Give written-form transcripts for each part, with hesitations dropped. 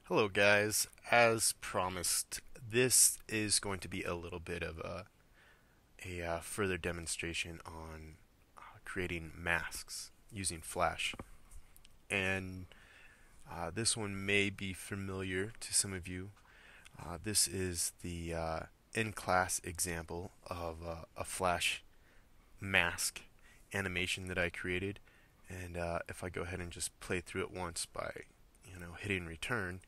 Hello, guys. As promised, this is going to be a little bit of a further demonstration on creating masks using Flash. And this one may be familiar to some of you. This is the in-class example of a Flash mask animation that I created. And if I go ahead and just play through it once by, hitting return,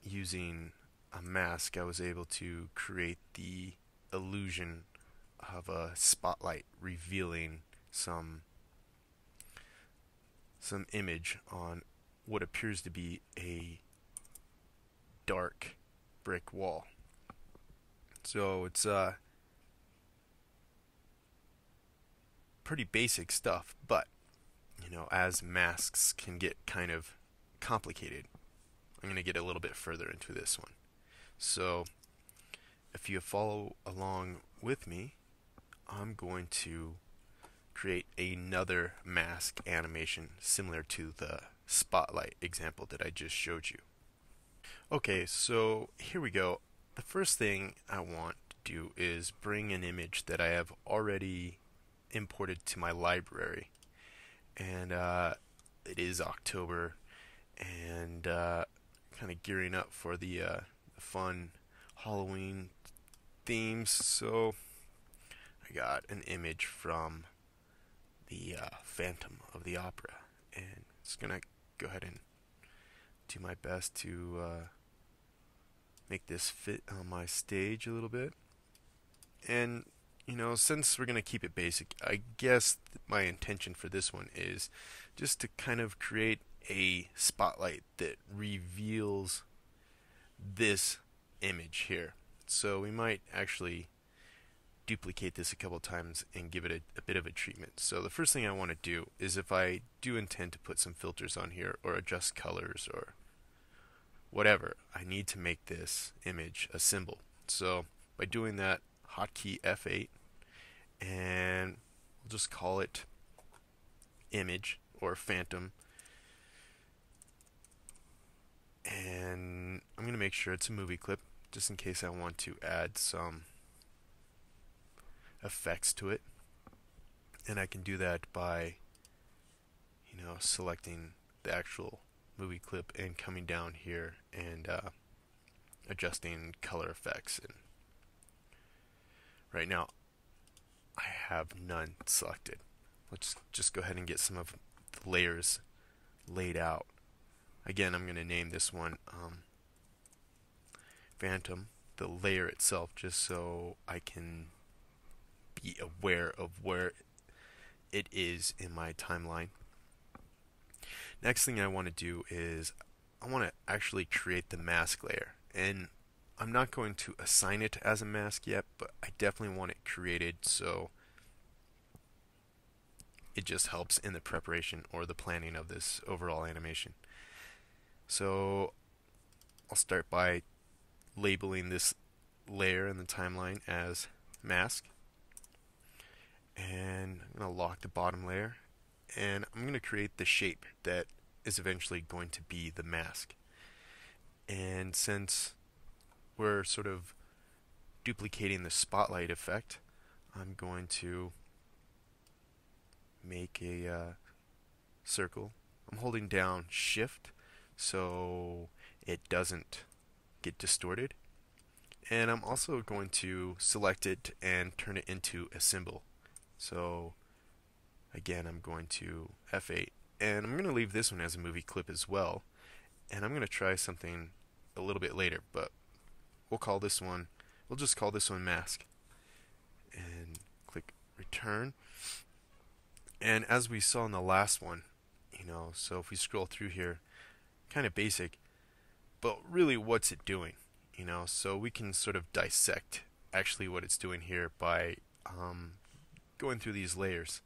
using a mask, I was able to create the illusion of a spotlight revealing some image on what appears to be a dark brick wall. So it's pretty basic stuff, but as masks can get kind of complicated, I'm going to get a little bit further into this one. So if you follow along with me, I'm going to create another mask animation similar to the spotlight example that I just showed you. Okay, so here we go. The first thing I want to do is bring an image that I have already imported to my library. And it is October, and kind of gearing up for the fun Halloween themes. So I got an image from the Phantom of the Opera, and it's gonna go ahead and do my best to make this fit on my stage a little bit. And since we're gonna keep it basic, I guess my intention for this one is just to kind of create a spotlight that reveals this image here. So we might actually duplicate this a couple times and give it a bit of a treatment. So the first thing I want to do is, if I do intend to put some filters on here or adjust colors or whatever, I need to make this image a symbol. So by doing that, hotkey F8, and we'll just call it image or phantom. And I'm going to make sure it's a movie clip just in case I want to add some effects to it. And I can do that by selecting the actual movie clip and coming down here and adjusting color effects. And right now I have none selected. Let's just go ahead and get some of the layers laid out. Again, I'm going to name this one Phantom, the layer itself, just so I can be aware of where it is in my timeline. Next thing I want to do is I want to actually create the mask layer, and I'm not going to assign it as a mask yet, but I definitely want it created so it just helps in the preparation or the planning of this overall animation. So I'll start by labeling this layer in the timeline as mask, and I'm going to lock the bottom layer, and I'm going to create the shape that is eventually going to be the mask. And since we're sort of duplicating the spotlight effect, I'm going to make a circle. I'm holding down shift so it doesn't get distorted, and I'm also going to select it and turn it into a symbol. So again, I'm going to F8, and I'm going to leave this one as a movie clip as well, and I'm going to try something a little bit later, but we'll just call this one mask, and click return. And as we saw in the last one, so if we scroll through here, kind of basic, but really what's it doing? So we can sort of dissect actually what it's doing here by going through these layers.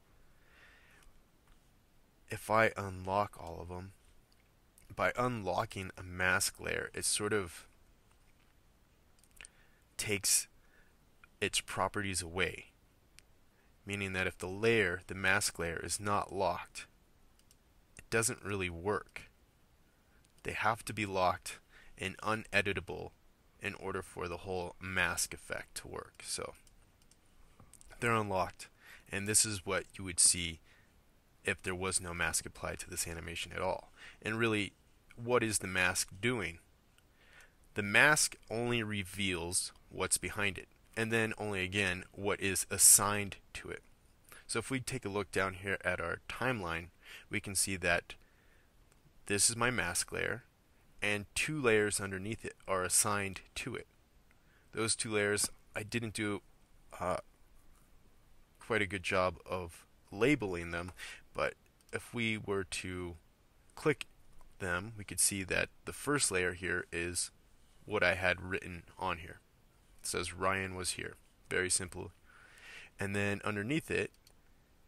If I unlock all of them, by unlocking a mask layer, it sort of takes its properties away. Meaning that if the mask layer, is not locked, it doesn't really work. They have to be locked and uneditable in order for the whole mask effect to work. So they're unlocked, and this is what you would see if there was no mask applied to this animation at all. And really, what is the mask doing? The mask only reveals what's behind it, and then only again what is assigned to it. So if we take a look down here at our timeline, we can see that this is my mask layer, and 2 layers underneath it are assigned to it. Those 2 layers, I didn't do quite a good job of labeling them, but if we were to click them, we could see that the first layer here is what I had written on here. It says Ryan was here. Very simple. And then underneath it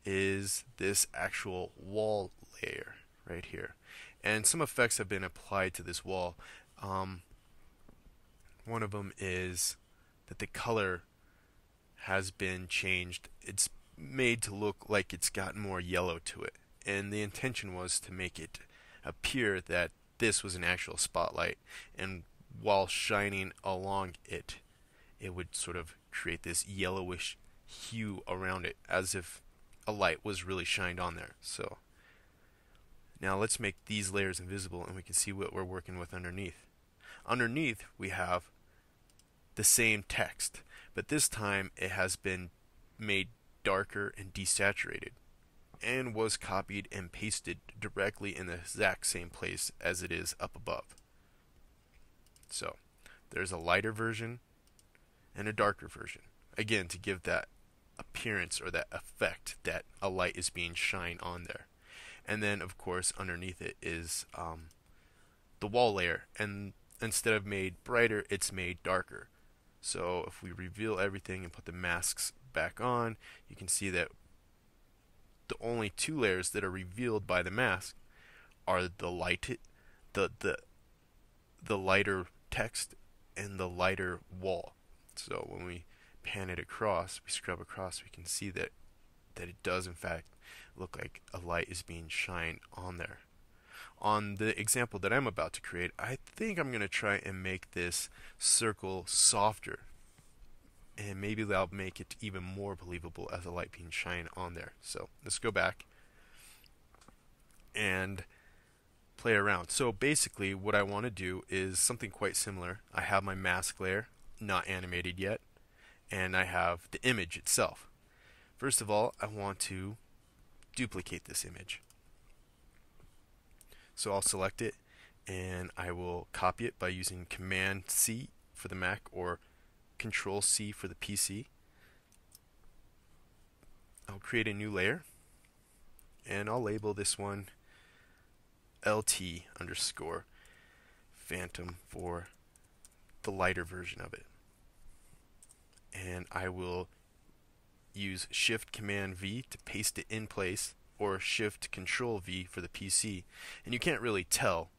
is this actual wall layer right here. And some effects have been applied to this wall. One of them is that the color has been changed. It's made to look like it's got more yellow to it. And the intention was to make it appear that this was an actual spotlight, and while shining along it, it would sort of create this yellowish hue around it, as if a light was really shined on there. So now let's make these layers invisible, and we can see what we're working with underneath. Underneath we have the same text, but this time it has been made darker and desaturated, and was copied and pasted directly in the exact same place as it is up above. So there's a lighter version and a darker version, again to give that appearance or that effect that a light is being shined on there. And then of course underneath it is the wall layer, and instead of made brighter, it's made darker. So if we reveal everything and put the masks back on, you can see that the only 2 layers that are revealed by the mask are the lighter text and the lighter wall. So when we pan it across, we scrub across, we can see that it does in fact look like a light is being shined on there. On the example that I'm about to create, I think I'm going to try and make this circle softer, and maybe that'll make it even more believable as a light being shined on there. So let's go back and play around. So basically what I want to do is something quite similar. I have my mask layer, not animated yet, and I have the image itself. First of all, I want to duplicate this image. So I'll select it, and I will copy it by using Command C for the Mac or Control C for the PC. I'll create a new layer, and I'll label this one LT underscore Phantom for the lighter version of it. And I will use Shift Command V to paste it in place, or Shift Control V for the PC. And you can't really tell,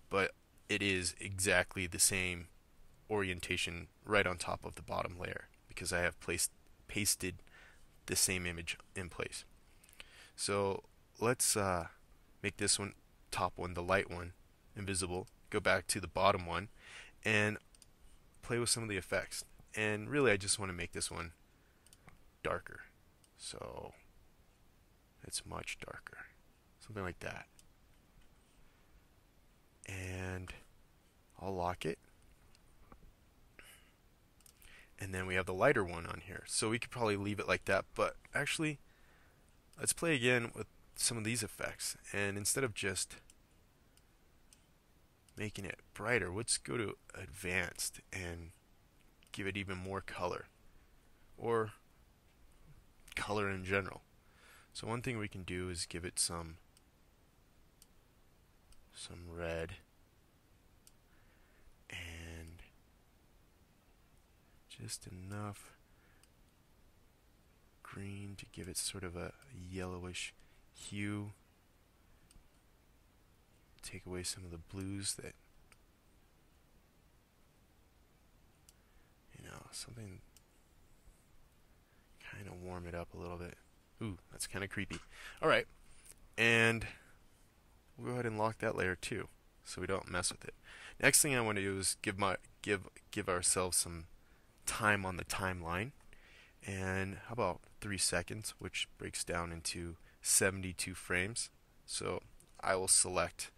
but it is exactly the same orientation right on top of the bottom layer, because I have pasted the same image in place. So let's make this one, top one, the light one, invisible. Go back to the bottom one and play with some of the effects. And really I just want to make this one darker. So it's much darker. Something like that. And I'll lock it. And then we have the lighter one on here. So we could probably leave it like that, but actually let's play again with some of these effects. And instead of just making it brighter, let's go to advanced and give it even more color, or color in general. So one thing we can do is give it some red, and just enough green to give it sort of a yellowish hue. Take away some of the blues that, something, kind of warm it up a little bit. Ooh, that's kind of creepy. Alright, and we'll go ahead and lock that layer too. so we don't mess with it. Next thing I want to do is give ourselves some time on the timeline, and how about 3 seconds, which breaks down into 72 frames. So I will select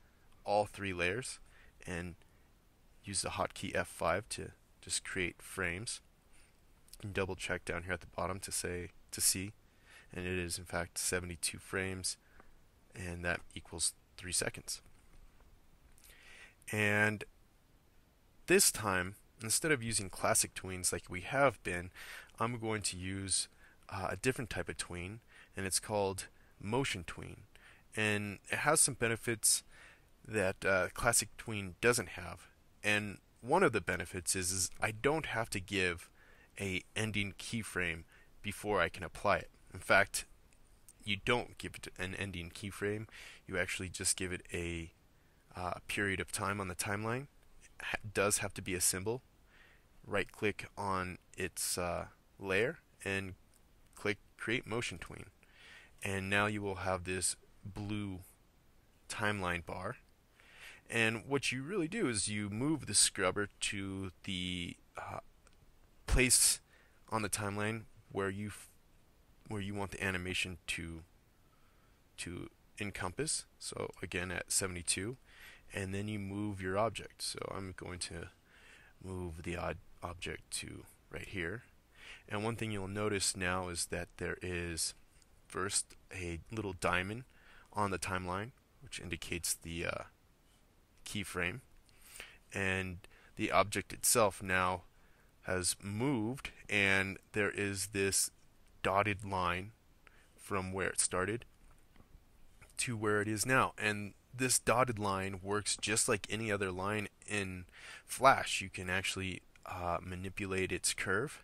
all 3 layers and use the hotkey F5 to just create frames, and double check down here at the bottom to see, and it is in fact 72 frames, and that equals 3 seconds. And this time, instead of using classic tweens like we have been, I'm going to use a different type of tween, and it's called motion tween. And it has some benefits that classic tween doesn't have. And one of the benefits is I don't have to give a ending keyframe before I can apply it. In fact, you don't give it an ending keyframe. You actually just give it a period of time on the timeline. It does have to be a symbol. Right click on its layer and click create motion tween, and now you will have this blue timeline bar. And what you really do is you move the scrubber to the place on the timeline where you want the animation to encompass. So again at 72, and then you move your object. So I'm going to move the object to right here. And one thing you'll notice now is that there is first a little diamond on the timeline, which indicates the keyframe, and the object itself now has moved, and there is this dotted line from where it started to where it is now. And this dotted line works just like any other line in Flash. You can actually manipulate its curve,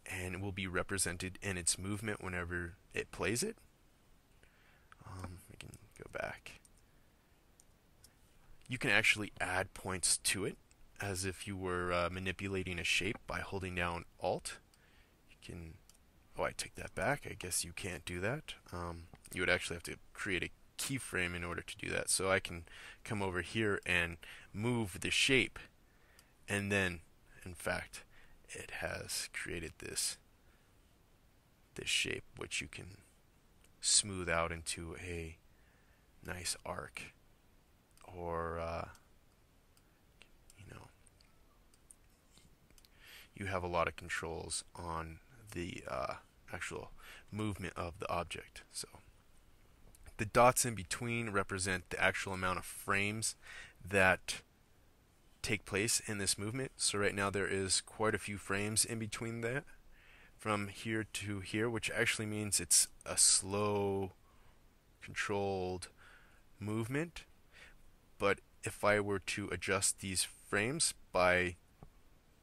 and it will be represented in its movement whenever it plays it. We can go back. You can actually add points to it as if you were manipulating a shape by holding down Alt. You can, oh, I take that back. I guess you can't do that. You would actually have to create a keyframe in order to do that. So I can come over here and move the shape, and then in fact it has created this shape, which you can smooth out into a nice arc, or you have a lot of controls on the actual movement of the object. So the dots in between represent the actual amount of frames that take place in this movement. So right now there is quite a few frames in between that, from here to here, which actually means it's a slow, controlled movement. But if I were to adjust these frames by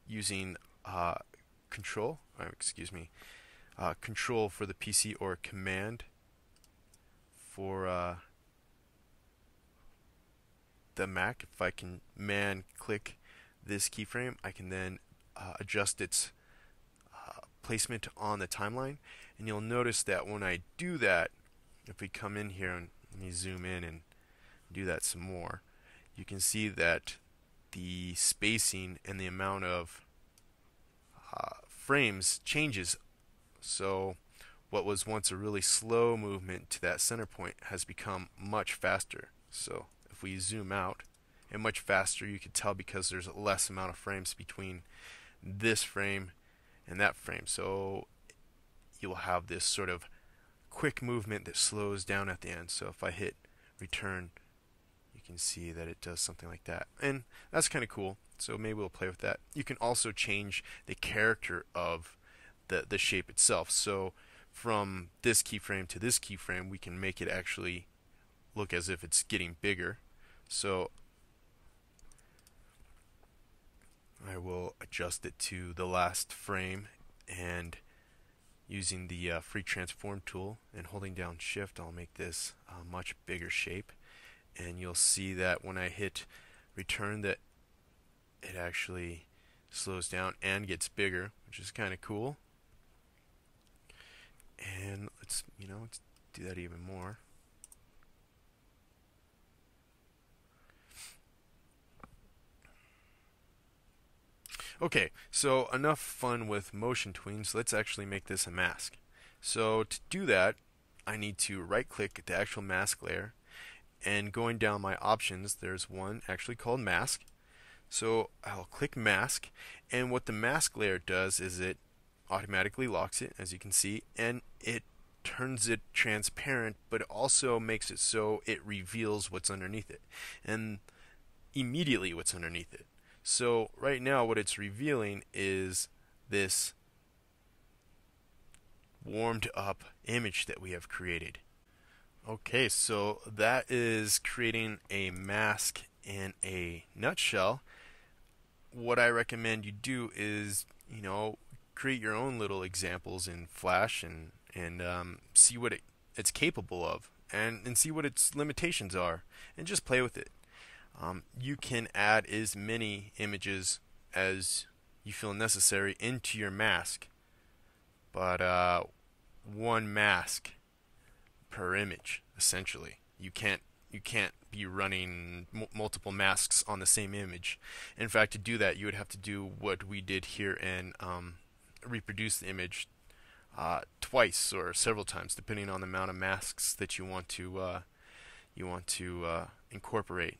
using control for the PC, or command for the Mac, if I can click this keyframe, I can then adjust its placement on the timeline. And you'll notice that when I do that, if we come in here and let me zoom in and do that some more, you can see that the spacing and the amount of frames changes. So what was once a really slow movement to that center point has become much faster. So if we zoom out, and much faster, you can tell because there's a less amount of frames between this frame and that frame. So you'll have this sort of quick movement that slows down at the end. So if I hit return, you can see that it does something like that, and that's kind of cool. So maybe we'll play with that. You can also change the character of the shape itself. So from this keyframe to this keyframe, we can make it actually look as if it's getting bigger. So I will adjust it to the last frame, and using the free transform tool and holding down shift, I'll make this a much bigger shape. And you'll see that when I hit return, that it actually slows down and gets bigger, which is kind of cool. And let's do that even more. Okay, so enough fun with motion tweens. Let's actually make this a mask. So to do that, I need to right click the actual mask layer, and going down my options, there's one actually called mask. So I'll click mask, and what the mask layer does is it automatically locks it, as you can see, and it turns it transparent, but it also makes it so it reveals what's underneath it, and immediately what's underneath it. So right now what it's revealing is this warmed up image that we have created. Okay, so that is creating a mask in a nutshell. What I recommend you do is, create your own little examples in Flash, and see what it's capable of, and see what its limitations are, and just play with it. You can add as many images as you feel necessary into your mask, but one mask per image, essentially. You can't be running multiple masks on the same image. In fact, to do that, you would have to do what we did here and reproduce the image twice or several times, depending on the amount of masks that you want to incorporate.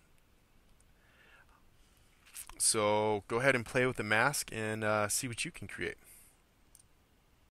So go ahead and play with the mask and see what you can create.